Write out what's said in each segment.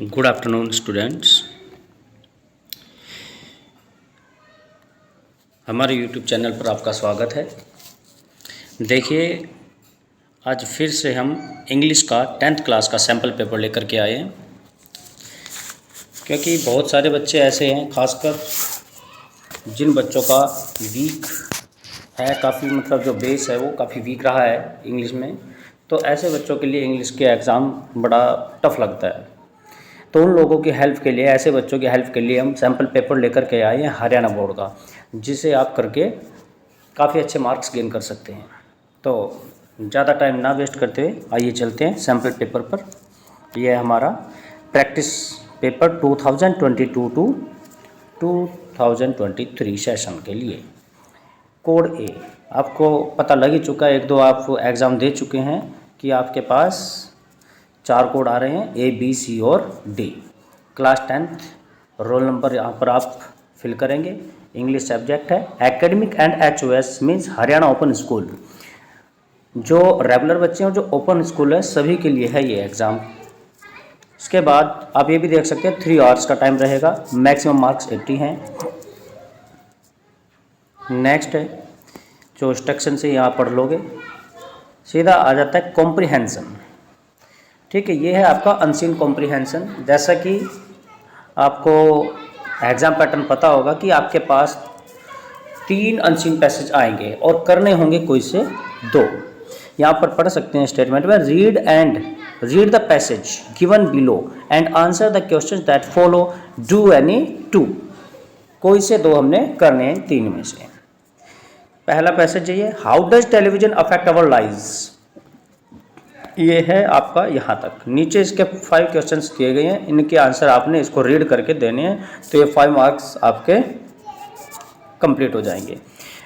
Good afternoon students. हमारे YouTube channel पर आपका स्वागत है। देखिए, आज फिर से हम इंग्लिश का 10th क्लास का सैम्पल पेपर लेकर के आए हैं, क्योंकि बहुत सारे बच्चे ऐसे हैं, खासकर जिन बच्चों का वीक है काफ़ी, मतलब जो बेस है वो काफ़ी वीक रहा है इंग्लिश में, तो ऐसे बच्चों के लिए इंग्लिश के एग्ज़ाम बड़ा टफ लगता है। तो उन लोगों की हेल्प के लिए, ऐसे बच्चों की हेल्प के लिए हम सैम्पल पेपर लेकर के आए हैं हरियाणा बोर्ड का, जिसे आप करके काफ़ी अच्छे मार्क्स गेन कर सकते हैं। तो ज़्यादा टाइम ना वेस्ट करते हुए आइए चलते हैं सैम्पल पेपर पर। यह है हमारा प्रैक्टिस पेपर 2022 टू 2023 सेशन के लिए। कोड ए आपको पता लग ही चुका है, एक दो आप एग्ज़ाम दे चुके हैं कि आपके पास 4 कोड आ रहे हैं, A, B, C और D। Class 10th roll number यहाँ पर आप फिल करेंगे। इंग्लिश सब्जेक्ट है। Academic and HOS means Haryana open school. जो रेगुलर बच्चे हैं, जो ओपन स्कूल है, सभी के लिए है ये एग्ज़ाम। इसके बाद आप ये भी देख सकते हैं 3 आवर्स का टाइम रहेगा, मैक्सिमम मार्क्स 80 हैं। नेक्स्ट है जो इंस्ट्रक्शन से यहाँ पढ़ लोगे, सीधा आ जाता है कॉम्प्रिहेंशन। ठीक है, ये है आपका अनसीन कॉम्प्रिहेंशन। जैसा कि आपको एग्ज़ाम पैटर्न पता होगा कि आपके पास 3 अनसीन पैसेज आएंगे और करने होंगे कोई से 2। यहाँ पर पढ़ सकते हैं स्टेटमेंट में, read the passage given below and answer the question that follow, do any 2। कोई से 2 हमने करने हैं 3 में से। पहला पैसेज ये है, how does television affect our lives. ये है आपका यहाँ तक। नीचे इसके 5 क्वेश्चंस दिए गए हैं, इनके आंसर आपने इसको रीड करके देने हैं, तो ये 5 मार्क्स आपके कंप्लीट हो जाएंगे।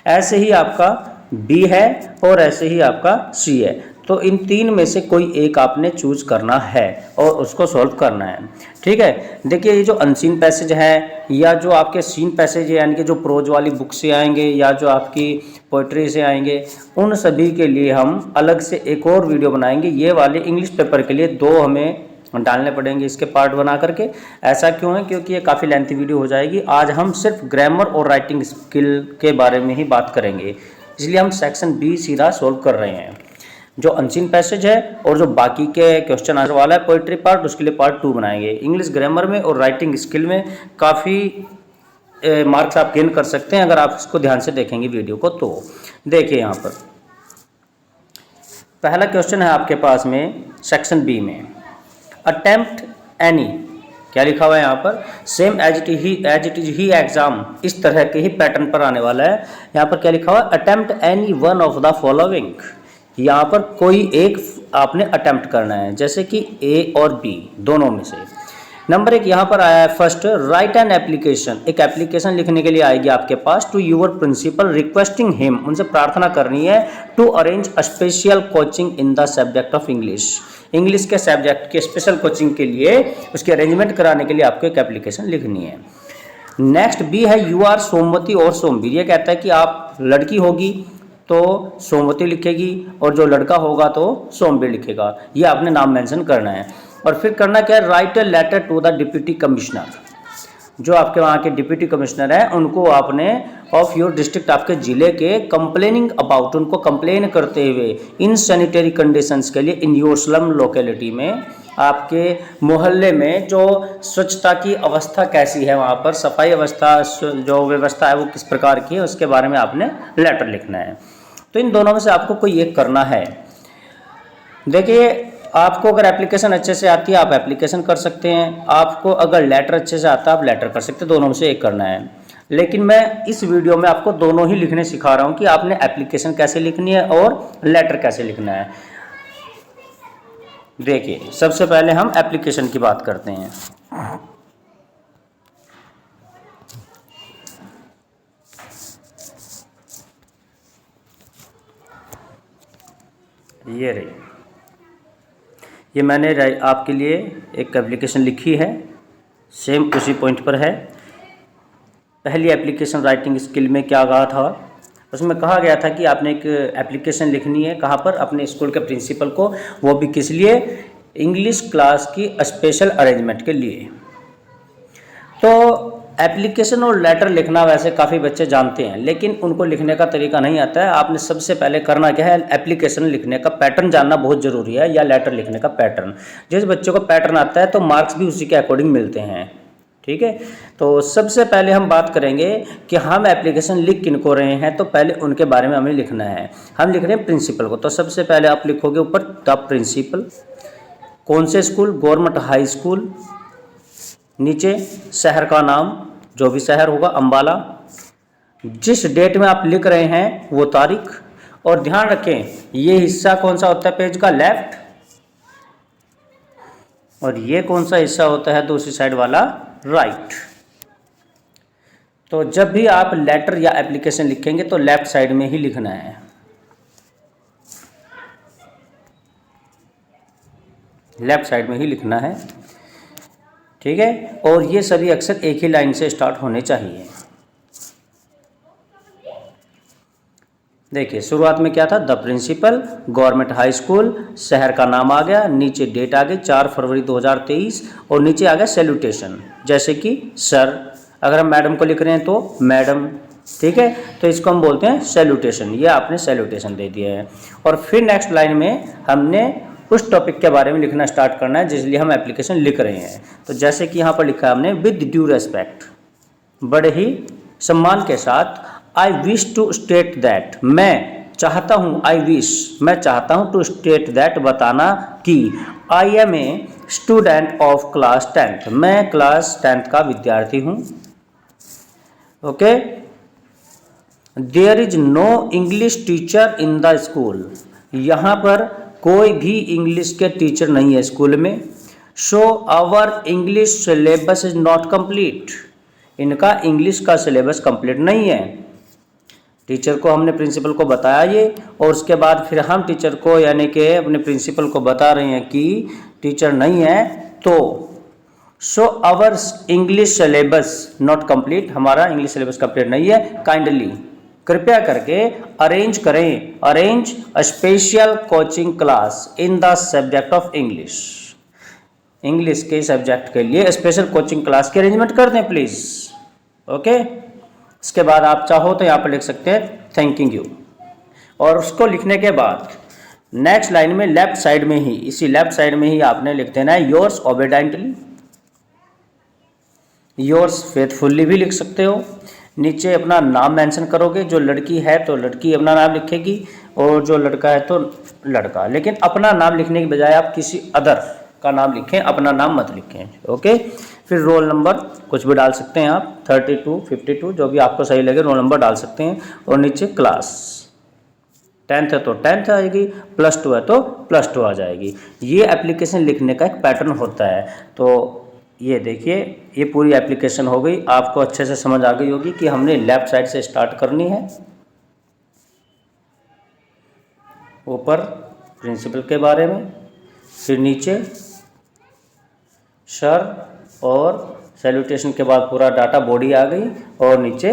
ऐसे ही आपका बी है और ऐसे ही आपका सी है। तो इन 3 में से कोई एक आपने चूज करना है और उसको सॉल्व करना है। ठीक है, देखिए ये जो अनसीन पैसेज है या जो आपके सीन पैसेज है, यानी कि जो प्रोज वाली बुक से आएंगे या जो आपकी पोइट्री से आएंगे, उन सभी के लिए हम अलग से एक और वीडियो बनाएंगे। ये वाले इंग्लिश पेपर के लिए 2 हमें डालने पड़ेंगे इसके पार्ट बना करके। ऐसा क्यों है? क्योंकि ये काफ़ी लेंथी वीडियो हो जाएगी। आज हम सिर्फ ग्रामर और राइटिंग स्किल के बारे में ही बात करेंगे, इसलिए हम सेक्शन बी सीधा सोल्व कर रहे हैं। जो अनसीन पैसेज है और जो बाकी के क्वेश्चन आंसर वाला है पोइट्री पार्ट, उसके लिए पार्ट 2 बनाएंगे। इंग्लिश ग्रामर में और राइटिंग स्किल में काफ़ी मार्क्स आप गेन कर सकते हैं अगर आप इसको ध्यान से देखेंगे वीडियो को। तो देखिए यहाँ पर पहला क्वेश्चन है आपके पास में सेक्शन बी में, अटेम्प्ट एनी, क्या लिखा हुआ है यहाँ पर, सेम एज इट इज ही एग्जाम, इस तरह के ही पैटर्न पर आने वाला है। यहाँ पर क्या लिखा हुआ है, attempt any one of the following. यहाँ पर कोई एक आपने अटेम्प्ट करना है, जैसे कि ए और बी दोनों में से। नंबर 1 यहाँ पर आया है फर्स्ट, राइट एन एप्लीकेशन। एक एप्लीकेशन लिखने के लिए आएगी आपके पास, to your principal requesting him, उनसे प्रार्थना करनी है, to arrange a special coaching in the subject of English. English के सब्जेक्ट के स्पेशल कोचिंग के लिए उसकी अरेंजमेंट कराने के लिए आपको एक एप्लीकेशन लिखनी है। नेक्स्ट बी है, यू आर सोमवती और सोमवीर। ये कहता है कि आप लड़की होगी तो सोमवती लिखेगी और जो लड़का होगा तो सोमवीर लिखेगा। ये आपने नाम मेंशन करना है। और फिर करना क्या है, write a letter to the deputy commissioner. जो आपके वहाँ के डिप्टी कमिश्नर हैं उनको आपने ऑफ योर डिस्ट्रिक्ट, आपके ज़िले के, कंप्लेनिंग अबाउट, उनको कंप्लेन करते हुए इन सैनिटरी कंडीशंस के लिए इन योर स्लम लोकेलिटी में, आपके मोहल्ले में जो स्वच्छता की अवस्था कैसी है, वहाँ पर सफाई अवस्था, जो व्यवस्था है वो किस प्रकार की है, उसके बारे में आपने लेटर लिखना है। तो इन दोनों में से आपको कोई एक करना है। देखिए, आपको अगर एप्लीकेशन अच्छे से आती है आप एप्लीकेशन कर सकते हैं, आपको अगर लेटर अच्छे से आता है आप लेटर कर सकते हैं, दोनों में से एक करना है। लेकिन मैं इस वीडियो में आपको दोनों ही लिखने सिखा रहा हूँ कि आपने एप्लीकेशन कैसे लिखनी है और लेटर कैसे लिखना है। देखिए, सबसे पहले हम एप्लीकेशन की बात करते हैं। ये रही, ये मैंने आपके लिए एक एप्लीकेशन लिखी है, सेम उसी पॉइंट पर है। पहली एप्लीकेशन राइटिंग स्किल में क्या कहा था, उसमें कहा गया था कि आपने एक एप्लीकेशन लिखनी है, कहाँ पर, अपने स्कूल के प्रिंसिपल को, वो भी किस लिए, इंग्लिश क्लास की स्पेशल अरेंजमेंट के लिए। तो एप्लीकेशन और लेटर लिखना वैसे काफ़ी बच्चे जानते हैं, लेकिन उनको लिखने का तरीका नहीं आता है। आपने सबसे पहले करना क्या है, एप्लीकेशन लिखने का पैटर्न जानना बहुत ज़रूरी है, या लेटर लिखने का पैटर्न। जिस बच्चे को पैटर्न आता है तो मार्क्स भी उसी के अकॉर्डिंग मिलते हैं। ठीक है, तो सबसे पहले हम बात करेंगे कि हम एप्लीकेशन लिख किनको रहे हैं, तो पहले उनके बारे में हमें लिखना है। हम लिख रहे हैं प्रिंसिपल को, तो सबसे पहले आप लिखोगे ऊपर द प्रिंसिपल, कौन से स्कूल, गवर्नमेंट हाई स्कूल, नीचे शहर का नाम, जो भी शहर होगा, अंबाला, जिस डेट में आप लिख रहे हैं वो तारीख, और ध्यान रखें ये हिस्सा कौन सा होता है पेज का, लेफ्ट, और ये कौन सा हिस्सा होता है दूसरी साइड वाला, राइट। तो जब भी आप लेटर या एप्लीकेशन लिखेंगे तो लेफ्ट साइड में ही लिखना है, लेफ्ट साइड में ही लिखना है। ठीक है, और ये सभी अक्षर एक ही लाइन से स्टार्ट होने चाहिए। देखिए शुरुआत में क्या था, the principal, government high school, शहर का नाम आ गया, नीचे डेट आ गई 4 फरवरी 2023, और नीचे आ गया सैल्यूटेशन, जैसे कि सर, अगर हम मैडम को लिख रहे हैं तो मैडम। ठीक है, तो इसको हम बोलते हैं सैल्यूटेशन, ये आपने सैल्यूटेशन दे दिया है। और फिर नेक्स्ट लाइन में हमने उस टॉपिक के बारे में लिखना स्टार्ट करना है जिस लिए हम एप्लीकेशन लिख रहे हैं। तो जैसे कि यहाँ पर लिखा है हमने, विद ड्यू रेस्पेक्ट, बड़े ही सम्मान के साथ, I wish to state that, मैं चाहता हूँ, आई विश, मैं चाहता हूँ, टू स्टेट दैट, बताना कि, I am a student of class 10th, मैं क्लास 10th का विद्यार्थी हूँ। Okay, there is no English teacher in the school, यहाँ पर कोई भी इंग्लिश के टीचर नहीं है स्कूल में। So our English syllabus is not complete, इनका इंग्लिश का सिलेबस कंप्लीट नहीं है। टीचर को हमने प्रिंसिपल को बताया ये, और उसके बाद फिर हम टीचर को यानी कि अपने प्रिंसिपल को बता रहे हैं कि टीचर नहीं है। तो so our English syllabus not complete, हमारा इंग्लिश सिलेबस कंप्लीट नहीं है, काइंडली, कृपया करके अरेंज करें, arrange a special coaching class in the subject of English, English के सब्जेक्ट के लिए स्पेशल कोचिंग क्लास की अरेंजमेंट कर दें प्लीज़। ओके, इसके बाद आप चाहो तो यहाँ पर लिख सकते हैं थैंकिंग यू, और उसको लिखने के बाद नेक्स्ट लाइन में लेफ्ट साइड में ही, इसी लेफ्ट साइड में ही आपने लिख देना है योर्स ओबेडेंटली, योर्स फेथफुल्ली भी लिख सकते हो। नीचे अपना नाम मेंशन करोगे, जो लड़की है तो लड़की अपना नाम लिखेगी, और जो लड़का है तो लड़का, लेकिन अपना नाम लिखने की बजाय आप किसी अदर का नाम लिखें, अपना नाम मत लिखें। ओके, फिर रोल नंबर कुछ भी डाल सकते हैं आप, 32, 52, जो भी आपको सही लगे रोल नंबर डाल सकते हैं, और नीचे क्लास, 10th है तो 10th आएगी, +2 है तो +2 आ जाएगी। ये एप्लीकेशन लिखने का एक पैटर्न होता है। तो ये देखिए, ये पूरी एप्लीकेशन हो गई, आपको अच्छे से समझ आ गई होगी कि हमने लेफ्ट साइड से स्टार्ट करनी है, ऊपर प्रिंसिपल के बारे में, फिर नीचे सर, और सैल्यूटेशन के बाद पूरा डाटा बॉडी आ गई, और नीचे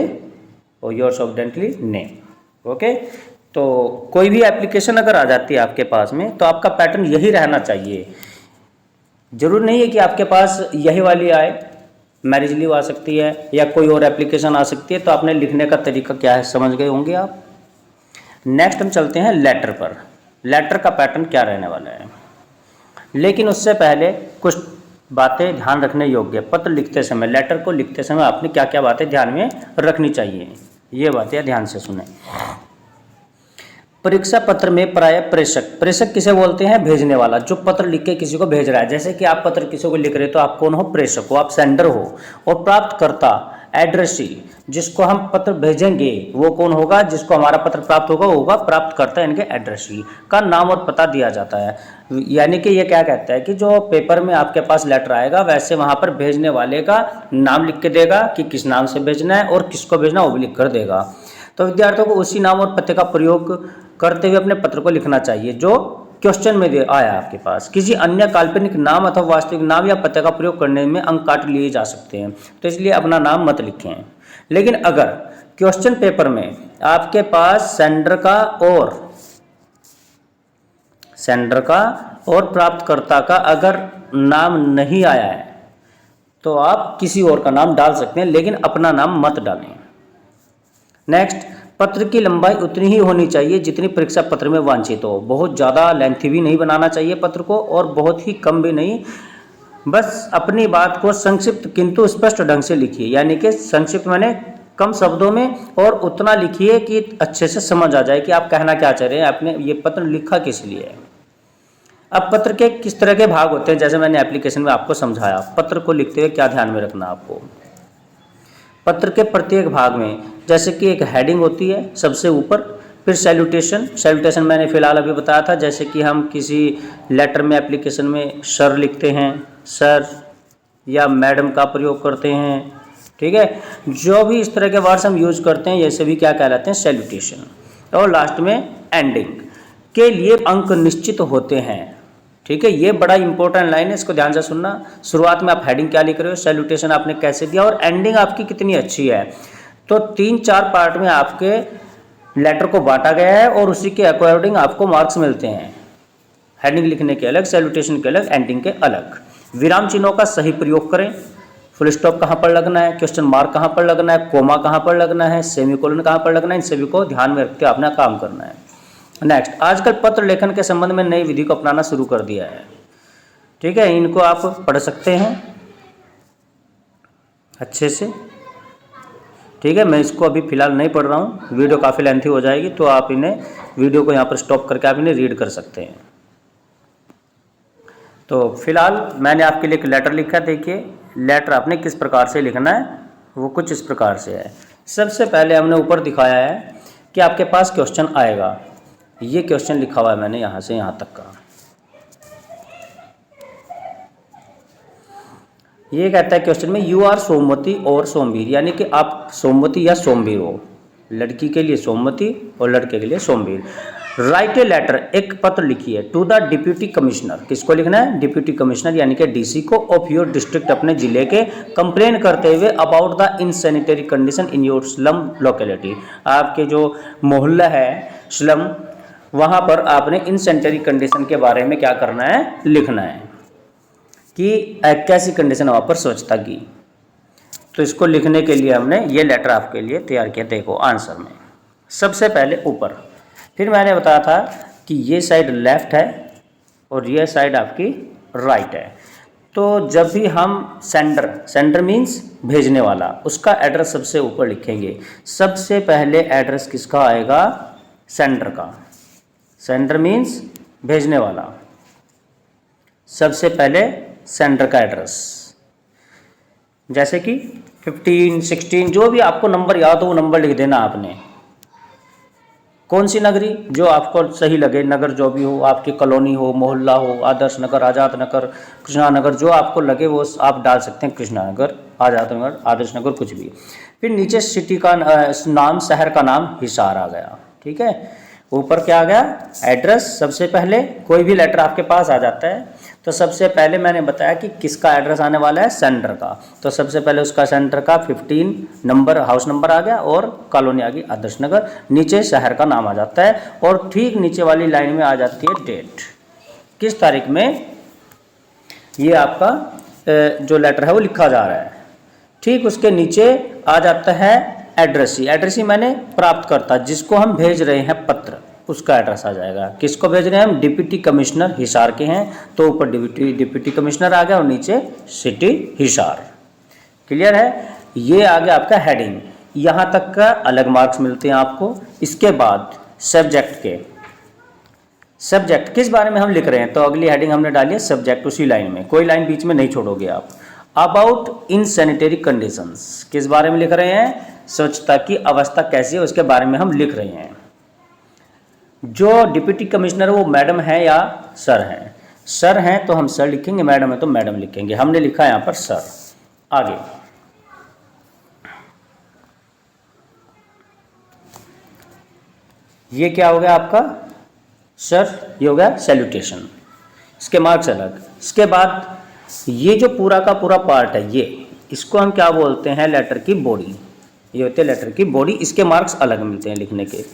योर्स ओबेडेंटली नेम। ओके, तो कोई भी एप्लीकेशन अगर आ जाती है आपके पास में तो आपका पैटर्न यही रहना चाहिए। जरूर नहीं है कि आपके पास यही वाली आए, मैरिज लीव आ सकती है या कोई और एप्लीकेशन आ सकती है। तो आपने लिखने का तरीका क्या है समझ गए होंगे आप। नेक्स्ट हम चलते हैं लेटर पर। लेटर का पैटर्न क्या रहने वाला है, लेकिन उससे पहले कुछ बातें ध्यान रखने योग्य। पत्र लिखते समय, लेटर को लिखते समय आपने क्या क्या बातें ध्यान में रखनी चाहिए, ये बातें ध्यान से सुने। परीक्षा पत्र में प्राय प्रेषक, प्रेषक किसे बोलते हैं, भेजने वाला, जो पत्र लिख के किसी को भेज रहा है। जैसे कि आप पत्र किसी को लिख रहे हो तो आप कौन हो, प्रेषक हो, आप सेंडर हो। और प्राप्तकर्ता, एड्रेसी, जिसको हम पत्र भेजेंगे वो कौन होगा, जिसको हमारा पत्र प्राप्त होगा वो होगा प्राप्तकर्ता, इनके एड्रेसी का नाम और पता दिया जाता है। यानी कि ये क्या कहता है कि जो पेपर में आपके पास लेटर आएगा वैसे वहाँ पर भेजने वाले का नाम लिख के देगा कि किस नाम से भेजना है और किसको भेजना है वो भी लिख कर देगा। तो विद्यार्थियों को उसी नाम और पते का प्रयोग करते हुए अपने पत्र को लिखना चाहिए जो क्वेश्चन में आया आपके पास। किसी अन्य काल्पनिक नाम अथवा वास्तविक नाम या पते का प्रयोग करने में अंक काट लिए जा सकते हैं, तो इसलिए अपना नाम मत लिखें। लेकिन अगर क्वेश्चन पेपर में आपके पास सेंडर का और सेंडर का और प्राप्तकर्ता का अगर नाम नहीं आया है तो आप किसी और का नाम डाल सकते हैं, लेकिन अपना नाम मत डालें। नेक्स्ट, पत्र की लंबाई उतनी ही होनी चाहिए जितनी परीक्षा पत्र में वांछित हो। बहुत ज़्यादा लेंथी भी नहीं बनाना चाहिए पत्र को और बहुत ही कम भी नहीं। बस अपनी बात को संक्षिप्त किंतु स्पष्ट ढंग से लिखिए, यानी कि संक्षिप्त माने कम शब्दों में, और उतना लिखिए कि अच्छे से समझ आ जाए कि आप कहना क्या चाह रहे हैं, आपने ये पत्र लिखा किस लिए है। अब पत्र के किस तरह के भाग होते हैं, जैसे मैंने एप्लीकेशन में आपको समझाया। पत्र को लिखते हुए क्या ध्यान में रखना आपको, पत्र के प्रत्येक भाग में जैसे कि एक हेडिंग होती है सबसे ऊपर, फिर सैल्यूटेशन मैंने फिलहाल अभी बताया था, जैसे कि हम किसी लेटर में एप्लीकेशन में सर लिखते हैं, सर या मैडम का प्रयोग करते हैं, ठीक है। जो भी इस तरह के वर्ड्स हम यूज करते हैं ये सभी क्या कहलाते हैं, सैल्यूटेशन। और लास्ट में एंडिंग के लिए अंक निश्चित होते हैं, ठीक है। ये बड़ा इंपॉर्टेंट लाइन है, इसको ध्यान से सुनना। शुरुआत में आप हेडिंग क्या लिख रहे हो, सैल्यूटेशन आपने कैसे दिया, और एंडिंग आपकी कितनी अच्छी है। तो 3-4 पार्ट में आपके लेटर को बांटा गया है और उसी के अकॉर्डिंग आपको मार्क्स मिलते हैं। हेडिंग लिखने के अलग, सैल्यूटेशन के अलग, एंडिंग के अलग। विराम चिन्हों का सही प्रयोग करें। फुल स्टॉप कहाँ पर लगना है, क्वेश्चन मार्क कहाँ पर लगना है, कोमा कहाँ पर लगना है, सेमीकोलन कहाँ पर लगना है, इन सभी को ध्यान में रखते अपना काम करना है। नेक्स्ट, आजकल पत्र लेखन के संबंध में नई विधि को अपनाना शुरू कर दिया है, ठीक है। इनको आप पढ़ सकते हैं अच्छे से, ठीक है। मैं इसको अभी फ़िलहाल नहीं पढ़ रहा हूँ, वीडियो काफ़ी लेंथी हो जाएगी, तो आप इन्हें वीडियो को यहाँ पर स्टॉप करके आप इन्हें रीड कर सकते हैं। तो फिलहाल मैंने आपके लिए एक लेटर लिखा, देखिए लेटर आपने किस प्रकार से लिखना है, वो कुछ इस प्रकार से है। सबसे पहले हमने ऊपर दिखाया है कि आपके पास क्वेश्चन आएगा, ये क्वेश्चन लिखा हुआ है मैंने यहाँ से यहाँ तक का। ये कहता है क्वेश्चन में, यू आर सोमवती और सोमवीर, यानी कि आप सोमवती या सोमवीर हो। लड़की के लिए सोमवती और लड़के के लिए सोमवीर। राइट ए लेटर, एक पत्र लिखिए, टू द डिप्यूटी कमिश्नर, किसको लिखना है, डिप्यूटी कमिश्नर यानी कि डीसी को, ऑफ योर डिस्ट्रिक्ट, अपने जिले के, कंप्लेन करते हुए about the insanitary condition in your slum locality, आपके जो मोहल्ला है स्लम, वहाँ पर आपने इनसैनिटरी कंडीशन के बारे में क्या करना है, लिखना है कि कैसी कंडीशन है वहाँ पर स्वच्छता की। तो इसको लिखने के लिए हमने ये लेटर आपके लिए तैयार किया। देखो आंसर में सबसे पहले ऊपर, फिर मैंने बताया था कि ये साइड लेफ्ट है और ये साइड आपकी राइट है। तो जब भी हम सेंडर मीन्स भेजने वाला, उसका एड्रेस सबसे ऊपर लिखेंगे। सबसे पहले एड्रेस किसका आएगा, सेंडर का। सेंडर मीन्स भेजने वाला, सबसे पहले सेंडर का एड्रेस, जैसे कि 15, 16 जो भी आपको नंबर याद हो वो नंबर लिख देना आपने। कौन सी नगरी, जो आपको सही लगे, नगर जो भी हो, आपकी कॉलोनी हो, मोहल्ला हो, आदर्श नगर, आज़ाद नगर, कृष्णा नगर, जो आपको लगे वो आप डाल सकते हैं। कृष्णा नगर, आज़ाद नगर, आदर्श नगर, कुछ भी। फिर नीचे सिटी का नाम, शहर का नाम हिसार आ गया, ठीक है। ऊपर क्या आ गया, एड्रेस। सबसे पहले कोई भी लेटर आपके पास आ जाता है तो सबसे पहले मैंने बताया कि किसका एड्रेस आने वाला है, सेंडर का। तो सबसे पहले उसका सेंडर का 15 नंबर, हाउस नंबर आ गया और कॉलोनी आ गई आदर्श नगर। नीचे शहर का नाम आ जाता है और ठीक नीचे वाली लाइन में आ जाती है डेट, किस तारीख में ये आपका जो लेटर है वो लिखा जा रहा है। ठीक उसके नीचे आ जाता है एड्रेस ही मैंने प्राप्त करता, जिसको हम भेज रहे हैं पत्र, उसका एड्रेस आ जाएगा। किसको भेज रहे हैं हम, डिप्टी कमिश्नर हिसार के हैं, तो ऊपर डिप्टी कमिश्नर आ गया और नीचे सिटी हिसार। क्लियर है, ये आ गया आपका हेडिंग। यहाँ तक का अलग मार्क्स मिलते हैं आपको। इसके बाद सब्जेक्ट किस बारे में हम लिख रहे हैं, तो अगली हेडिंग हमने डाली है सब्जेक्ट, उसी लाइन में, कोई लाइन बीच में नहीं छोड़ोगे आप। अबाउट इनसैनिटरी कंडीशंस, किस बारे में लिख रहे हैं, स्वच्छता की अवस्था कैसी है उसके बारे में हम लिख रहे हैं। जो डिप्टी कमिश्नर वो मैडम है या सर हैं, सर हैं तो हम सर लिखेंगे, मैडम है तो मैडम लिखेंगे। हमने लिखा है यहाँ पर सर। आगे ये क्या हो गया आपका सर, ये हो गया सैल्यूटेशन, इसके मार्क्स अलग। इसके बाद ये जो पूरा का पूरा पार्ट है, ये इसको हम क्या बोलते हैं, लेटर की बॉडी। ये होते हैं लेटर की बॉडी, इसके मार्क्स अलग मिलते हैं लिखने के।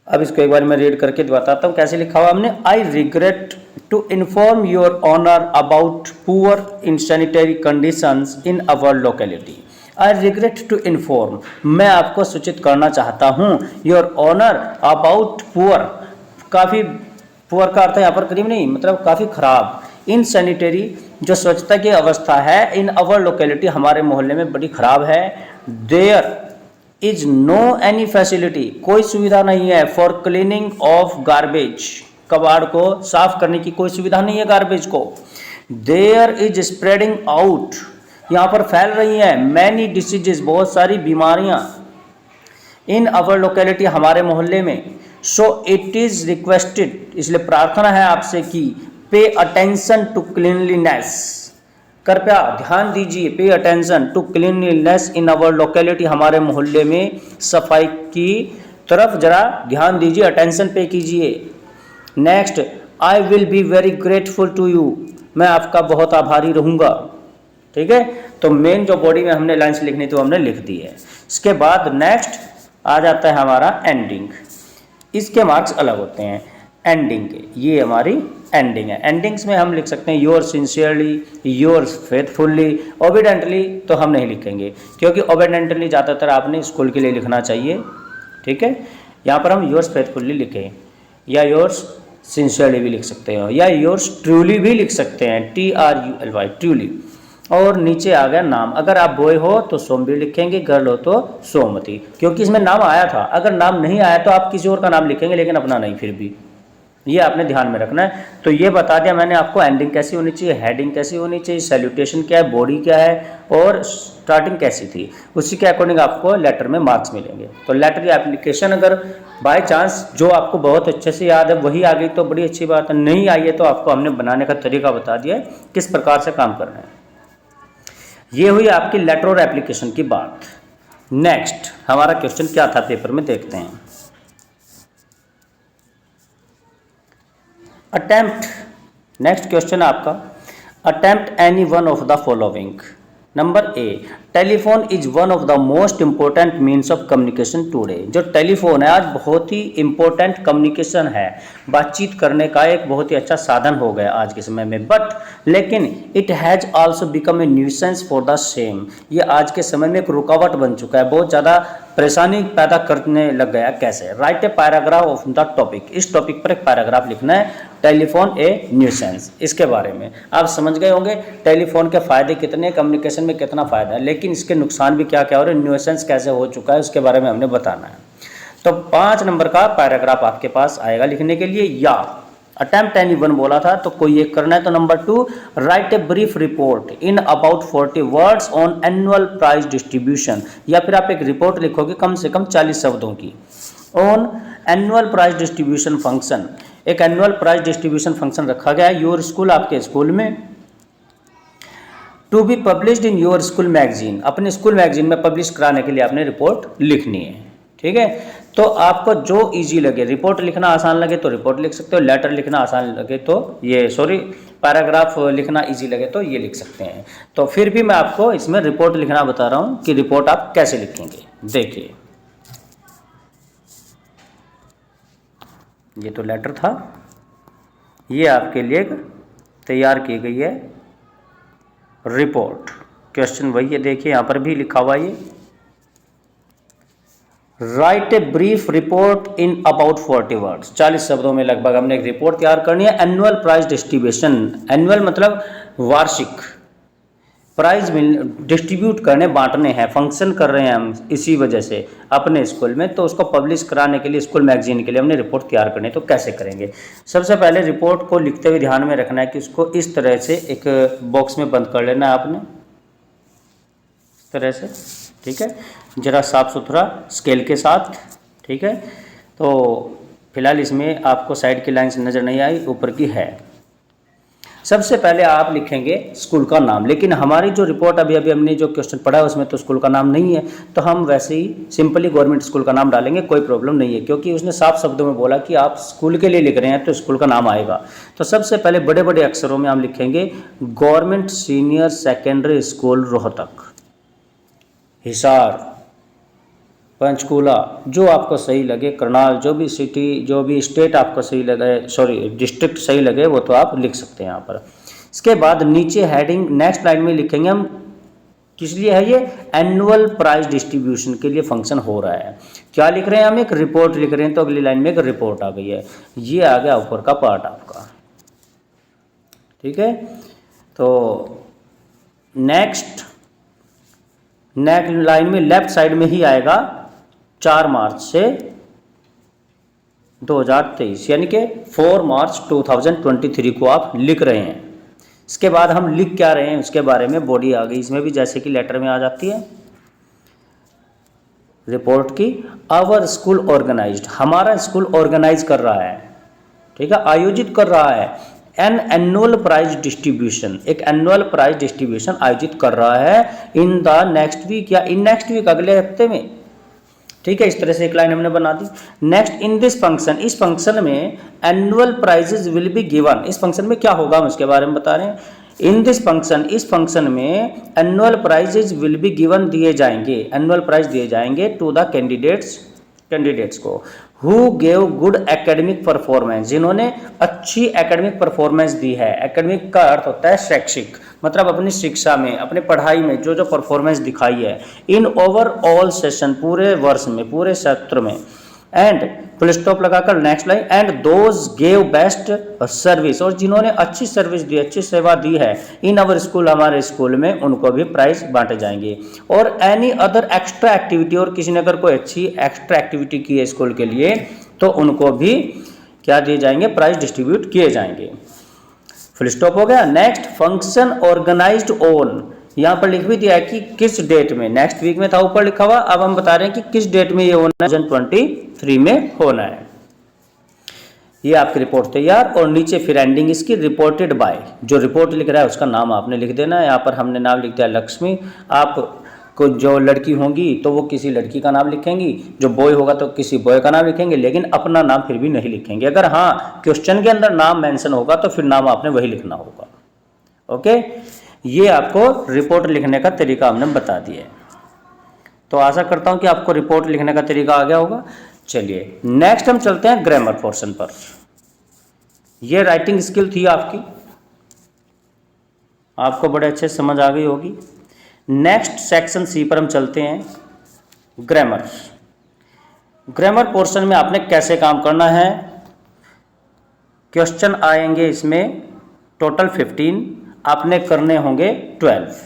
अब इसको एक बार मैं रीड करके बताता हूँ कैसे लिखा हुआ हमने। I regret to inform your honour about poor in sanitary conditions in our locality. I regret to inform, मैं आपको सूचित करना चाहता हूँ, योर ऑनर अबाउट पुअर, काफ़ी, पुअर का अर्थ है यहाँ पर करीब नहीं, मतलब काफ़ी खराब, इन सैनिटरी, जो स्वच्छता की अवस्था है, इन अवर लोकेलिटी, हमारे मोहल्ले में बड़ी खराब है। There is no any facility, कोई सुविधा नहीं है, फॉर क्लीनिंग ऑफ गार्बेज, कबाड़ को साफ करने की कोई सुविधा नहीं है गार्बेज को। देयर इज स्प्रेडिंग आउट, यहाँ पर फैल रही हैं, मैनी डिसीजेज, बहुत सारी बीमारियाँ, इन अवर लोकेलिटी, हमारे मोहल्ले में। सो इट इज़ रिक्वेस्टेड, इसलिए प्रार्थना है आपसे कि पे अटेंशन टू क्लीनलीनेस, कृपया ध्यान दीजिए, pay attention to cleanliness in our locality, हमारे मोहल्ले में सफाई की तरफ जरा ध्यान दीजिए, अटेंशन पे कीजिए। Next, I will be very grateful to you, मैं आपका बहुत आभारी रहूँगा। ठीक है, तो मेन जो बॉडी में हमने लाइन्स लिखनी थी वो हमने लिख दी है। इसके बाद नेक्स्ट आ जाता है हमारा एंडिंग। इसके मार्क्स अलग होते हैं एंडिंग के, ये हमारी एंडिंग है। एंडिंग्स में हम लिख सकते हैं योर सिंसियरली, योर फेथफुल्ली, ओबीडेंटली तो हम नहीं लिखेंगे, क्योंकि ओबीडेंटली ज़्यादातर आपने स्कूल के लिए लिखना चाहिए। ठीक है, यहाँ पर हम योर्स फेथफुल्ली लिखें, या योर्स सिंसियरली भी लिख सकते हो, या योर्स ट्रूली भी लिख सकते हैं, TRULY, ट्रूली। और नीचे आ गया नाम, अगर आप बॉय हो तो सोमवीर लिखेंगे, गर्ल हो तो सोमवती, क्योंकि इसमें नाम आया था। अगर नाम नहीं आया तो आप किसी और का नाम लिखेंगे, लेकिन अपना नहीं, फिर भी ये आपने ध्यान में रखना है। तो ये बता दिया मैंने आपको एंडिंग कैसी होनी चाहिए, हेडिंग कैसी होनी चाहिए, सैल्यूटेशन क्या है, बॉडी क्या है, और स्टार्टिंग कैसी थी, उसी के अकॉर्डिंग आपको लेटर में मार्क्स मिलेंगे। तो लेटर की एप्लीकेशन अगर बाय चांस जो आपको बहुत अच्छे से याद है वही आ गई तो बड़ी अच्छी बात है, नहीं आई है तो आपको हमने बनाने का तरीका बता दिया है किस प्रकार से काम करना है। ये हुई आपकी लेटर और एप्लीकेशन की बात। नेक्स्ट हमारा क्वेश्चन क्या था पेपर में, देखते हैं। अटेम्प्ट, नेक्स्ट क्वेश्चन आपका, attempt any one of the following. Number A, telephone is one of the most important means of communication today. जो टेलीफोन है आज बहुत ही इंपॉर्टेंट कम्युनिकेशन है, बातचीत करने का एक बहुत ही अच्छा साधन हो गया आज के समय में। बट लेकिन it has also become a nuisance for the same, ये आज के समय में एक रुकावट बन चुका है, बहुत ज़्यादा परेशानी पैदा करने लग गया। कैसे? Right a paragraph of the topic, इस टॉपिक पर एक पैराग्राफ लिखना है, टेलीफोन ए न्यूसेंस, इसके बारे में आप समझ गए होंगे टेलीफोन के फायदे कितने, कम्युनिकेशन में कितना फायदा है, लेकिन इसके नुकसान भी क्या क्या हो रहे हैं, न्यूसेंस कैसे हो चुका है, उसके बारे में हमने बताना है। तो 5 नंबर का पैराग्राफ आपके पास आएगा लिखने के लिए। या अटेम्प्ट एनी वन बोला था तो कोई एक करना है। तो number 2, write a brief report in about 40 words on annual prize distribution, या फिर आप एक रिपोर्ट लिखोगे कम से कम 40 शब्दों की, on annual prize distribution function. एक एनुअल प्राइज डिस्ट्रीब्यूशन फंक्शन रखा गया है योर स्कूल, आपके स्कूल में, to be published in your school magazine, अपने स्कूल मैगजीन में पब्लिश कराने के लिए आपने रिपोर्ट लिखनी है। ठीक है, तो आपको जो इजी लगे, रिपोर्ट लिखना आसान लगे तो रिपोर्ट लिख सकते हो, लेटर लिखना आसान लगे तो पैराग्राफ लिखना इजी लगे तो ये लिख सकते हैं। तो फिर भी मैं आपको इसमें रिपोर्ट लिखना बता रहा हूँ कि रिपोर्ट आप कैसे लिखेंगे। देखिए, ये तो लेटर था, ये आपके लिए तैयार की गई है रिपोर्ट। क्वेश्चन वही है, देखिए यहाँ पर भी लिखा हुआ ये, right a brief report in about 40 words, 40 शब्दों में लगभग हमने एक रिपोर्ट तैयार करनी है। एनुअल प्राइज डिस्ट्रीब्यूशन, एनुअल मतलब वार्षिक, प्राइज डिस्ट्रीब्यूट करने, बांटने हैं, फंक्शन कर रहे हैं हम इसी वजह से अपने स्कूल में, तो उसको पब्लिश कराने के लिए स्कूल मैगजीन के लिए हमने रिपोर्ट तैयार करनी है। तो कैसे करेंगे? सबसे पहले रिपोर्ट को लिखते हुए ध्यान में रखना है कि उसको इस तरह से एक बॉक्स में बंद कर लेना है आपने, इस तरह से। ठीक है, ज़रा साफ सुथरा स्केल के साथ। ठीक है, तो फिलहाल इसमें आपको साइड की लाइन्स नज़र नहीं आई, ऊपर की है। सबसे पहले आप लिखेंगे स्कूल का नाम, लेकिन हमारी जो रिपोर्ट अभी हमने जो क्वेश्चन पढ़ा है उसमें तो स्कूल का नाम नहीं है, तो हम वैसे ही सिंपली गवर्नमेंट स्कूल का नाम डालेंगे, कोई प्रॉब्लम नहीं है, क्योंकि उसने साफ शब्दों में बोला कि आप स्कूल के लिए लिख रहे हैं तो स्कूल का नाम आएगा। तो सबसे पहले बड़े बड़े अक्षरों में हम लिखेंगे government senior secondary school Rohtak, Hisar. Panchkula, जो आपको सही लगे, करनाल, जो भी सिटी, जो भी स्टेट आपको सही लगे, सॉरी डिस्ट्रिक्ट सही लगे, वो तो आप लिख सकते हैं यहाँ पर। इसके बाद नीचे हेडिंग नेक्स्ट लाइन में लिखेंगे हम, किस लिए है ये, एनुअल प्राइस डिस्ट्रीब्यूशन के लिए फंक्शन हो रहा है। क्या लिख रहे हैं हम, एक रिपोर्ट लिख रहे हैं, तो अगली लाइन में एक रिपोर्ट आ गई है। ये आ गया ऊपर का पार्ट आपका, ठीक है। तो नेक्स्ट लाइन में लेफ्ट साइड में ही आएगा 4 मार्च से 2023, यानी कि 4 मार्च 2023 को आप लिख रहे हैं। इसके बाद हम लिख क्या रहे हैं उसके बारे में, बॉडी आ गई इसमें भी, जैसे कि लेटर में आ जाती है रिपोर्ट की। आवर स्कूल ऑर्गेनाइज्ड, हमारा स्कूल ऑर्गेनाइज कर रहा है, ठीक है, आयोजित कर रहा है एन एनुअल प्राइज डिस्ट्रीब्यूशन, एक एनुअल प्राइज डिस्ट्रीब्यूशन आयोजित कर रहा है इन द नेक्स्ट वीक, या इन नेक्स्ट वीक, अगले हफ्ते में, ठीक है। इस तरह से एक लाइन हमने बना दी। नेक्स्ट, इन दिस फंक्शन, इस फंक्शन में annual prizes will be given, इस फंक्शन में क्या होगा हम उसके बारे में बता रहे हैं। इन दिस फंक्शन, इस फंक्शन में annual prizes will be given, दिए जाएंगे, एनुअल प्राइज दिए जाएंगे टू द कैंडिडेट्स को who gave good academic performance, जिन्होंने अच्छी एकेडमिक परफॉर्मेंस दी है। एकेडमिक का अर्थ होता है शैक्षिक, मतलब अपनी शिक्षा में, अपनी पढ़ाई में जो जो परफॉर्मेंस दिखाई है। इन ओवरऑल सेशन, पूरे वर्ष में, पूरे सत्र में। एंड फुल स्टॉप लगाकर next line, and those gave best service, और जिन्होंने अच्छी सर्विस दी, अच्छी सेवा दी है इन अवर स्कूल, हमारे स्कूल में, उनको भी प्राइज बांटे जाएंगे। और एनी अदर एक्स्ट्रा एक्टिविटी, और किसी ने अगर कोई अच्छी एक्स्ट्रा एक्टिविटी की है स्कूल के लिए, तो उनको भी क्या दिए जाएंगे, प्राइज डिस्ट्रीब्यूट किए जाएंगे। फुल स्टॉप हो गया। नेक्स्ट, फंक्शन ऑर्गेनाइज्ड ऑन, यहाँ पर लिख भी दिया है कि किस डेट में, नेक्स्ट वीक में था ऊपर लिखा हुआ, अब हम बता रहे हैं कि किस डेट में ये होना है, 2023 में होना है। ये आपकी रिपोर्ट तैयार, और नीचे फिर एंडिंग इसकी, रिपोर्टेड बाय, जो रिपोर्ट लिख रहा है उसका नाम आपने लिख देना है। यहाँ पर हमने नाम लिख दिया लक्ष्मी, आप को जो लड़की होंगी तो वो किसी लड़की का नाम लिखेंगी, जो बॉय होगा तो किसी बॉय का नाम लिखेंगे, लेकिन अपना नाम फिर भी नहीं लिखेंगे। अगर हाँ क्वेश्चन के अंदर नाम मेंशन होगा तो फिर नाम आपने वही लिखना होगा। ओके, ये आपको रिपोर्ट लिखने का तरीका हमने बता दिया है। तो आशा करता हूँ कि आपको रिपोर्ट लिखने का तरीका आ गया होगा। चलिए नेक्स्ट हम चलते हैं ग्रामर पोर्शन पर। ये राइटिंग स्किल थी आपकी, आपको बड़े अच्छे समझ आ गई होगी। नेक्स्ट सेक्शन सी पर हम चलते हैं, ग्रामर। ग्रामर पोर्शन में आपने कैसे काम करना है, क्वेश्चन आएंगे इसमें टोटल 15, आपने करने होंगे 12।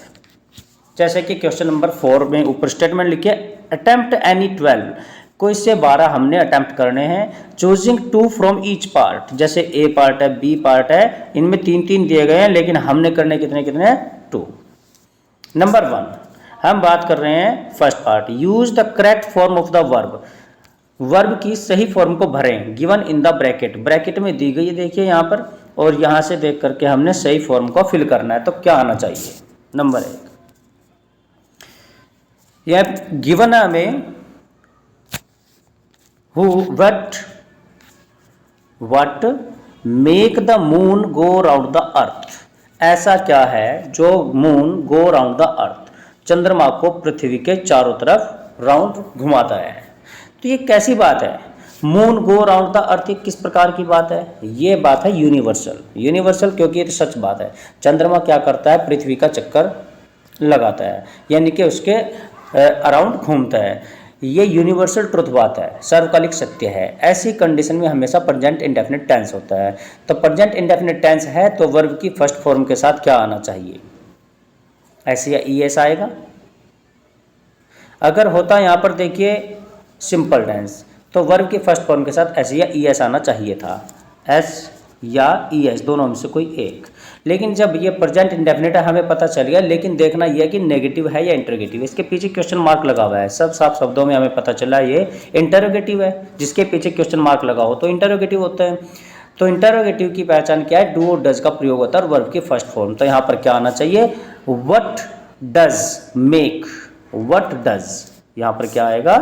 जैसे कि क्वेश्चन नंबर 4 में ऊपर स्टेटमेंट लिखिए, अटेम्प्ट एनी 12, कोई से 12 हमने अटेम्प्ट करने हैं। चूजिंग 2 फ्रॉम ईच पार्ट, जैसे ए पार्ट है, बी पार्ट है, इनमें 3-3 दिए गए हैं, लेकिन हमने करने कितने 2। नंबर 1 हम बात कर रहे हैं first part, use the correct form of the verb, verb की सही फॉर्म को भरें, given in the bracket, bracket में दी गई है देखिए यहाँ पर, और यहाँ से देख करके हमने सही फॉर्म को फिल करना है। तो क्या आना चाहिए, नंबर 1, यह गिवन है हमें, who what make the moon go round the earth, ऐसा क्या है जो moon go round the earth, चंद्रमा को पृथ्वी के चारों तरफ राउंड घुमाता है। तो ये कैसी बात है, moon go round the earth, ये किस प्रकार की बात है, ये बात है यूनिवर्सल, क्योंकि ये तो सच बात है। चंद्रमा क्या करता है, पृथ्वी का चक्कर लगाता है, यानी कि उसके अराउंड घूमता है। ये यूनिवर्सल ट्रुथ बात है, सर्वकालिक सत्य है। ऐसी कंडीशन में हमेशा प्रेजेंट इंडेफिनिट टेंस होता है। तो प्रेजेंट इंडेफिनिट टेंस है तो वर्ब की फर्स्ट फॉर्म के साथ क्या आना चाहिए, ऐसे या ईएस आएगा। अगर होता यहाँ पर देखिए सिंपल टेंस, तो वर्ब की फर्स्ट फॉर्म के साथ एस या ईएस आना चाहिए था, एस या ईएस दोनों में से कोई एक। लेकिन जब ये प्रेजेंट इंडेफिनिट है हमें पता चल गया, लेकिन देखना यह कि नेगेटिव है या इंटरोगेटिव, इसके पीछे क्वेश्चन मार्क लगा हुआ है। सब साफ शब्दों में हमें पता चला ये इंटरोगेटिव है, जिसके पीछे क्वेश्चन मार्क लगा हो तो इंटरोगेटिव होता है। तो इंटरोगेटिव की पहचान क्या है, डू और डज का प्रयोग होता है वर्ब की फर्स्ट फॉर्म। तो यहाँ पर क्या आना चाहिए, what does make, what does, यहाँ पर क्या आएगा,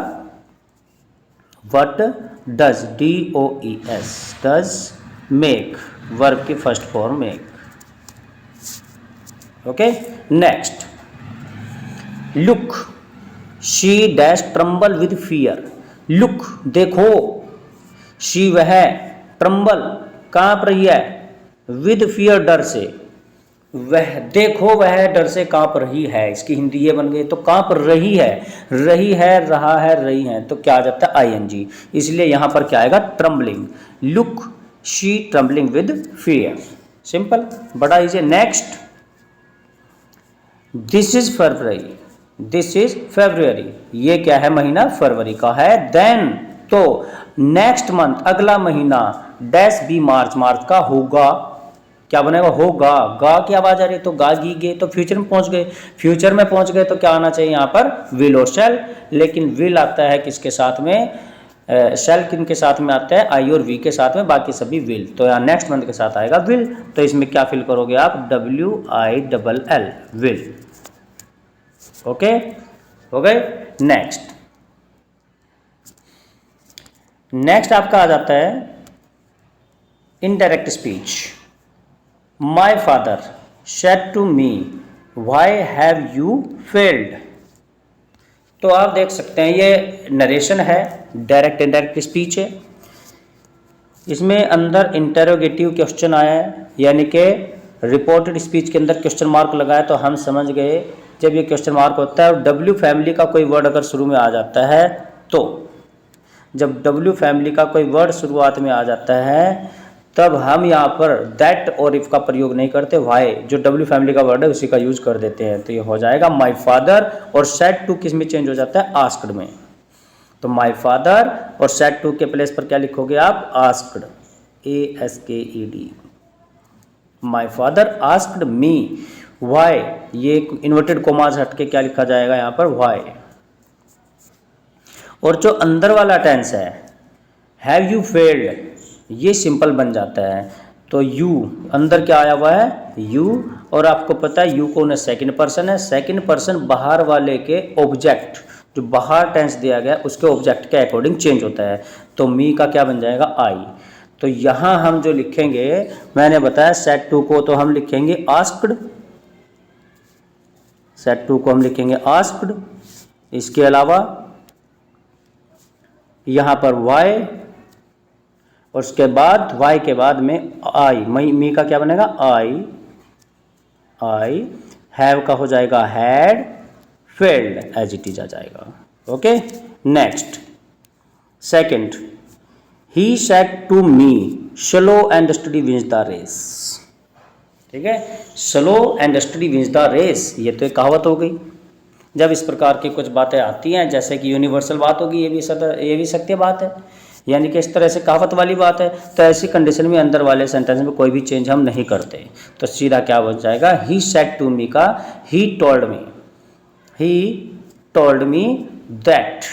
what does, DOES, does make, verb की first form make. Okay, next look, she dash tremble with fear, look देखो, शी वह, ट्रम्बल कांप रही है, विद फियर डर से, वह देखो वह डर से कांप रही है, इसकी हिंदी ये बन गई। तो कांप रही है, रही है, रहा है, रही है, तो क्या आ जाता है आईएनजी, इसलिए यहां पर क्या आएगा trembling, look she trembling with fear, simple, बड़ा easy. Next, this is February, this is February, ये क्या है महीना फरवरी का है। देन तो नेक्स्ट मंथ अगला महीना डैश बी मार्च, मार्च का होगा, क्या बनेगा होगा, गा की आवाज आ रही है तो गा गी गए, तो फ्यूचर में पहुंच गए, फ्यूचर में पहुंच गए तो क्या आना चाहिए यहाँ पर विल और शैल, लेकिन विल आता है किसके साथ में, शेल किन के साथ में आता है आई और वी के साथ में, बाकी सभी विल, तो यहाँ नेक्स्ट मंथ के साथ आएगा विल, तो इसमें क्या फिल करोगे आप WILL विल, ओके हो गए। नेक्स्ट, नेक्स्ट आपका आ जाता है indirect speech, my father said to me why have you failed, तो आप देख सकते हैं ये नरेशन है, डायरेक्ट इनडायरेक्ट स्पीच है, इसमें अंदर इंटेरोगेटिव क्वेश्चन आया है, यानी कि रिपोर्टेड स्पीच के अंदर क्वेश्चन मार्क लगाया, तो हम समझ गए जब ये क्वेश्चन मार्क होता है और W फैमिली का कोई वर्ड अगर शुरू में आ जाता है, तो जब W फैमिली का कोई वर्ड शुरुआत में आ जाता है तब हम यहाँ पर दैट और इफ का प्रयोग नहीं करते, वाई जो W फैमिली का वर्ड है उसी का यूज कर देते हैं, तो ये हो जाएगा माई फादर, और सेड टू किस में चेंज हो जाता है आस्क्ड में, तो माई फादर और सेड टू के प्लेस पर क्या लिखोगे आप asked, ASKED, my father asked me why, ये इन्वर्टेड कोमास हट के क्या लिखा जाएगा यहाँ पर वाई, और जो अंदर वाला टेंस है हैव यू फेल्ड, ये सिंपल बन जाता है, तो यू अंदर क्या आया हुआ है यू, और आपको पता है यू कौन है सेकंड पर्सन है, सेकंड पर्सन बाहर वाले के ऑब्जेक्ट, जो बाहर टेंस दिया गया उसके ऑब्जेक्ट के अकॉर्डिंग चेंज होता है, तो मी का क्या बन जाएगा आई, तो यहाँ हम जो लिखेंगे मैंने बताया सेड टू को तो हम लिखेंगे आस्क्ड, सेड टू को हम लिखेंगे आस्क्ड, इसके अलावा यहाँ पर वाई, और उसके बाद वाई के बाद में आई, मी का क्या बनेगा आई हैव का हो जाएगा had, failed as it is आ जाएगा, okay. Next, second, he said to me slow and steady wins the race, ठीक है, slow and steady wins the race, ये तो एक कहावत हो गई। जब इस प्रकार की कुछ बातें आती हैं जैसे कि यूनिवर्सल बात होगी, ये भी सत्य बात है, यानी कि इस तरह से कहावत वाली बात है, तो ऐसी कंडीशन में अंदर वाले सेंटेंस में कोई भी चेंज हम नहीं करते, तो सीधा क्या बन जाएगा ही सेड टू मी का ही टोल्ड मी दैट,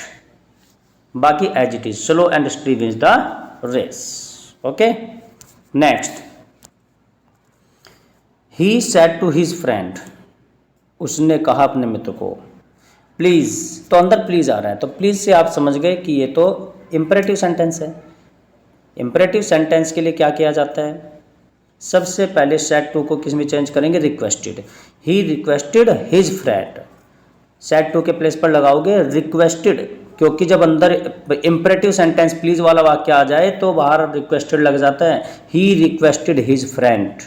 बाकी as it is slow and steady wins the race, okay. Next, he said to his friend, उसने कहा अपने मित्र को, प्लीज़, तो अंदर प्लीज़ आ रहा है, तो प्लीज़ से आप समझ गए कि ये तो इम्परेटिव सेंटेंस है। इम्परेटिव सेंटेंस के लिए क्या किया जाता है, सबसे पहले सेड टू को किस में चेंज करेंगे requested, he requested his friend, said to के प्लेस पर लगाओगे रिक्वेस्टेड, क्योंकि जब अंदर इम्परेटिव सेंटेंस प्लीज वाला वाक्य आ जाए तो बाहर रिक्वेस्टेड लग जाता है, ही रिक्वेस्टेड हिज फ्रेंड,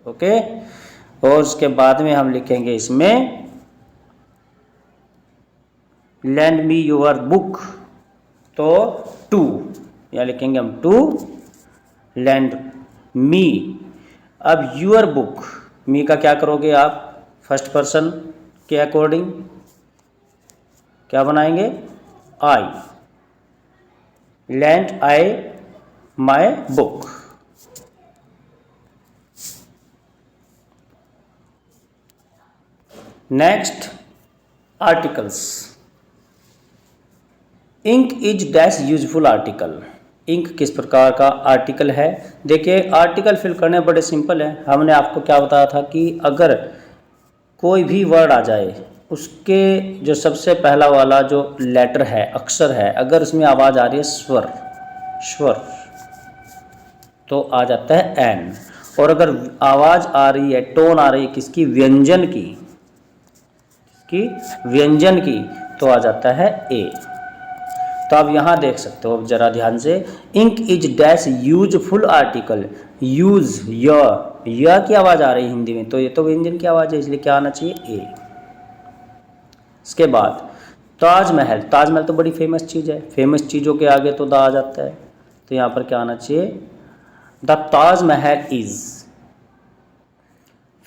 ओके। और उसके बाद में हम लिखेंगे इसमें लैंड मी योर बुक, तो टू या लिखेंगे हम टू लैंड मी, अब यूर बुक, मी का क्या करोगे आप फर्स्ट पर्सन के अकॉर्डिंग क्या बनाएंगे I, lend I my book. Next, articles, ink is dash useful article, ink किस प्रकार का आर्टिकल है। देखिए आर्टिकल फिल करने बड़े सिंपल है, हमने आपको क्या बताया था कि अगर कोई भी वर्ड आ जाए उसके जो सबसे पहला वाला जो लेटर है अक्षर है, अगर उसमें आवाज़ आ रही है स्वर स्वर तो आ जाता है एन, और अगर आवाज़ आ रही है टोन आ रही है किसकी व्यंजन की की, व्यंजन की, तो आ जाता है ए। तो आप यहाँ देख सकते हो जरा ध्यान से, ink is dash useful article, use य की आवाज़ आ रही है हिंदी में, तो ये तो व्यंजन की आवाज़ है, इसलिए क्या आना चाहिए ए। इसके बाद ताजमहल, ताजमहल तो बड़ी फेमस चीज़ है, फेमस चीज़ों के आगे तो द आ जाता है, तो यहाँ पर क्या आना चाहिए, द ताजमहल इज।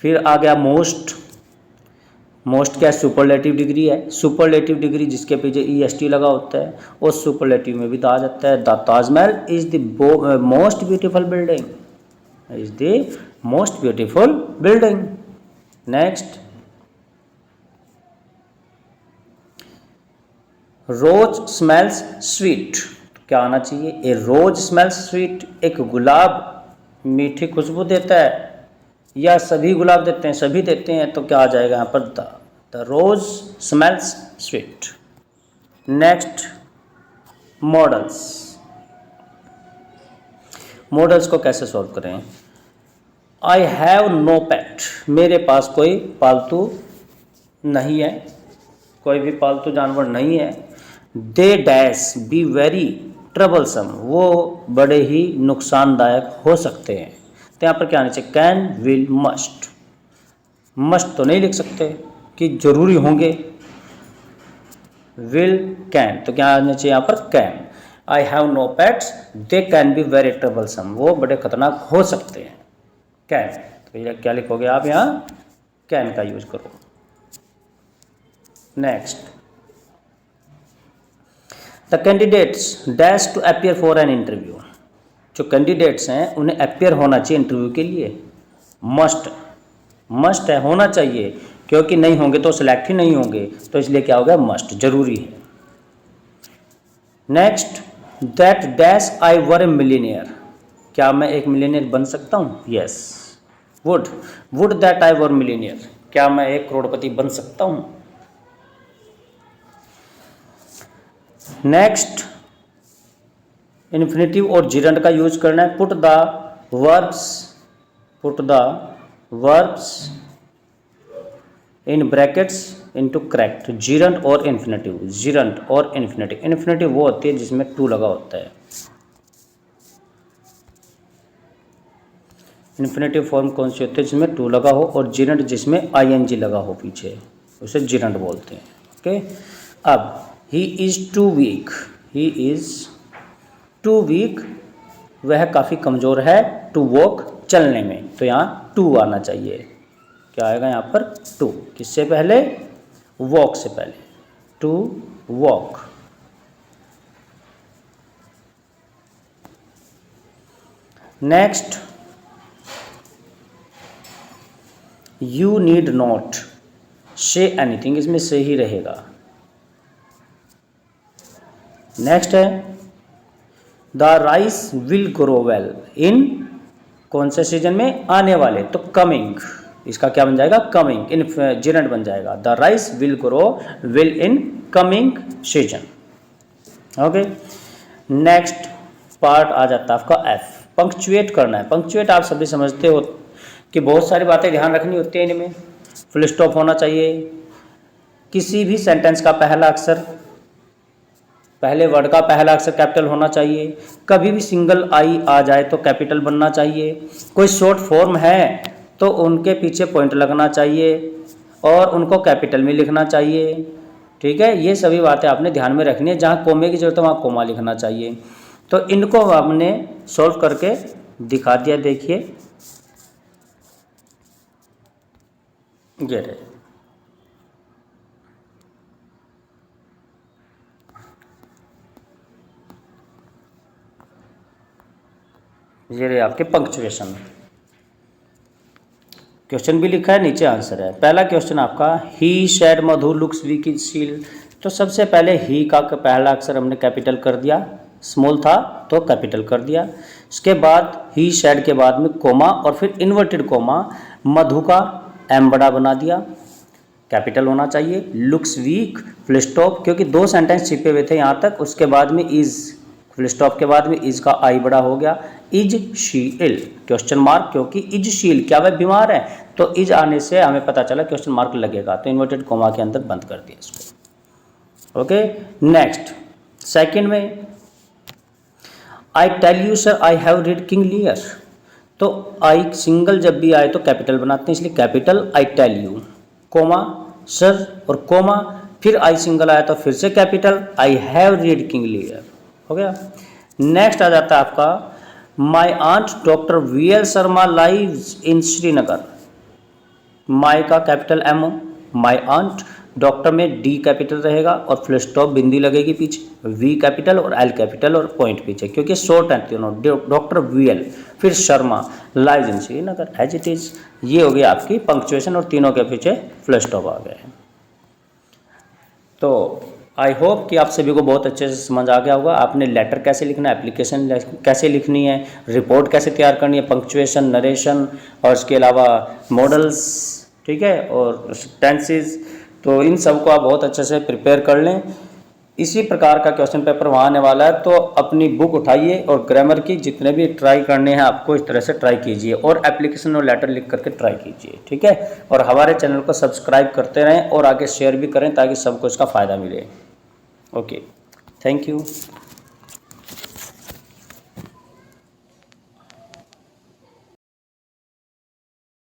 फिर आ गया मोस्ट, मोस्ट क्या है, सुपरलेटिव डिग्री है, सुपरलेटिव डिग्री जिसके पीछे EST लगा होता है, और सुपरलेटिव में भी द आ जाता है, the Taj Mahal is the most beautiful building, is the most beautiful building. Next, rose smells sweet, क्या आना चाहिए, ए रोज स्मेल्स स्वीट, एक गुलाब मीठी खुशबू देता है, या सभी गुलाब देते हैं, सभी देते हैं, तो क्या आ जाएगा यहाँ पर the rose smells sweet. Next, models, models को कैसे सॉल्व करें, आई हैव नो पेट, मेरे पास कोई पालतू नहीं है, कोई भी पालतू जानवर नहीं है, they dash B very troublesome, वो बड़े ही नुकसानदायक हो सकते हैं, तो यहाँ पर क्या आना चाहिए, कैन, विल, मस्ट। मस्ट तो नहीं लिख सकते कि जरूरी होंगे, विल, कैन, तो क्या आना चाहिए यहाँ पर can. I have no pets, they can be very troublesome, वो बड़े खतरनाक हो सकते हैं, कैन, तो ये क्या लिखोगे आप, यहाँ कैन का यूज करो। Next, the candidates dash to appear for an interview, जो कैंडिडेट्स हैं उन्हें अपियर होना चाहिए इंटरव्यू के लिए, मस्ट, मस्ट है, होना चाहिए, क्योंकि नहीं होंगे तो सिलेक्ट ही नहीं होंगे, तो इसलिए क्या हो गया, मस्ट, जरूरी है। Next, that dash I were A millionaire, क्या मैं एक मिलीनियर बन सकता हूँ, yes. Would, would that I were millionaire, क्या मैं एक करोड़पति बन सकता हूँ। नेक्स्ट, इन्फिनेटिव और जिरंट का यूज करना है, put the verbs in brackets into correct, gerund और इन्फिनेटिव, जिरंट और इन्फिनेटिव, इन्फिनेटिव वो होती है जिसमें टू लगा होता है, इन्फिनेटिव फॉर्म कौन सी होती है, जिसमें टू लगा हो, और जिरंट जिसमें ING लगा हो पीछे, उसे जिरंट बोलते हैं। ओके, अब he is too weak, he is too weak, वह काफ़ी कमज़ोर है, टू वॉक, चलने में, तो यहाँ टू आना चाहिए, क्या आएगा यहाँ पर, टू, किससे पहले, वॉक से पहले, to walk. Next, you need not say anything, इसमें से ही रहेगा। नेक्स्ट है, the rice will grow well in, कौन से सीजन में, आने वाले, तो कमिंग, इसका क्या बन जाएगा, कमिंग, इन जिरंट बन जाएगा, the rice will grow will in coming season. Okay, next part आ जाता है आपका F, पंक्चुएट करना है। पंक्चुएट आप सभी समझते हो कि बहुत सारी बातें ध्यान रखनी होती है इनमें, फुल स्टॉप होना चाहिए, किसी भी सेंटेंस का पहला अक्षर, पहले वर्ड का पहला अक्षर कैपिटल होना चाहिए, कभी भी सिंगल आई आ जाए तो कैपिटल बनना चाहिए, कोई शॉर्ट फॉर्म है तो उनके पीछे पॉइंट लगना चाहिए और उनको कैपिटल में लिखना चाहिए। ठीक है, ये सभी बातें आपने ध्यान में रखनी है, जहाँ कोमे की जरूरत है वहाँ कोमा लिखना चाहिए। तो इनको हमने सॉल्व करके दिखा दिया, देखिए ये रहे। ये रहे आपके पंक्चुएशन, क्वेश्चन भी लिखा है, नीचे आंसर है। पहला क्वेश्चन आपका, ही शेड मधु लुक्स वीक इन सील, तो सबसे पहले ही का पहला अक्षर हमने कैपिटल कर दिया, स्मॉल था तो कैपिटल कर दिया। इसके बाद ही शेड के बाद में कोमा और फिर इन्वर्टेड कोमा, मधु का एम बड़ा बना दिया, कैपिटल होना चाहिए। लुक्स वीक फुल स्टॉप, क्योंकि दो सेंटेंस छिपे हुए थे यहाँ तक, उसके बाद में इज फुल स्टॉप के बाद में इज का आई बड़ा हो गया, is she ill question mark, क्योंकि इज शी इल क्या वह बीमार है, तो इज आने से हमें पता चला क्वेश्चन मार्क लगेगा, तो इन्वर्टेड कोमा के अंदर बंद कर दिया इसको। ओके, नेक्स्ट सेकंड में I tell you sir I have read King Lear, तो आई सिंगल जब भी आए तो कैपिटल बनाते हैं, इसलिए capital I tell you, comma sir और कोमा, फिर आई सिंगल आया तो फिर से capital I have read King Lear, हो गया। नेक्स्ट आ जाता है आपका my aunt doctor V L Sharma lives in Srinagar, my का capital M, my aunt, doctor में डी कैपिटल रहेगा और फुल स्टॉप बिंदी लगेगी पीछे, वी कैपिटल और एल कैपिटल और पॉइंट पीछे, क्योंकि शॉर्ट है तीनों, डॉक्टर वी एल फिर Sharma live in Srinagar as it is. ये हो गई आपकी पंक्चुएशन और तीनों के पीछे फुल स्टॉप आ गए। तो आई होप कि आप सभी को बहुत अच्छे से समझ आ गया होगा, आपने लेटर कैसे लिखना है, एप्लीकेशन कैसे लिखनी है, रिपोर्ट कैसे तैयार करनी है, पंक्चुएशन, नरेशन और इसके अलावा मॉडल्स, ठीक है, और टेंसेस, तो इन सब को आप बहुत अच्छे से प्रिपेयर कर लें। इसी प्रकार का क्वेश्चन पेपर वहाँ आने वाला है, तो अपनी बुक उठाइए और ग्रामर की जितने भी ट्राई करने हैं आपको इस तरह से ट्राई कीजिए और एप्लीकेशन और लेटर लिख करके ट्राई कीजिए, ठीक है। और हमारे चैनल को सब्सक्राइब करते रहें और आगे शेयर भी करें ताकि सबको इसका फ़ायदा मिले। Okay, thank you.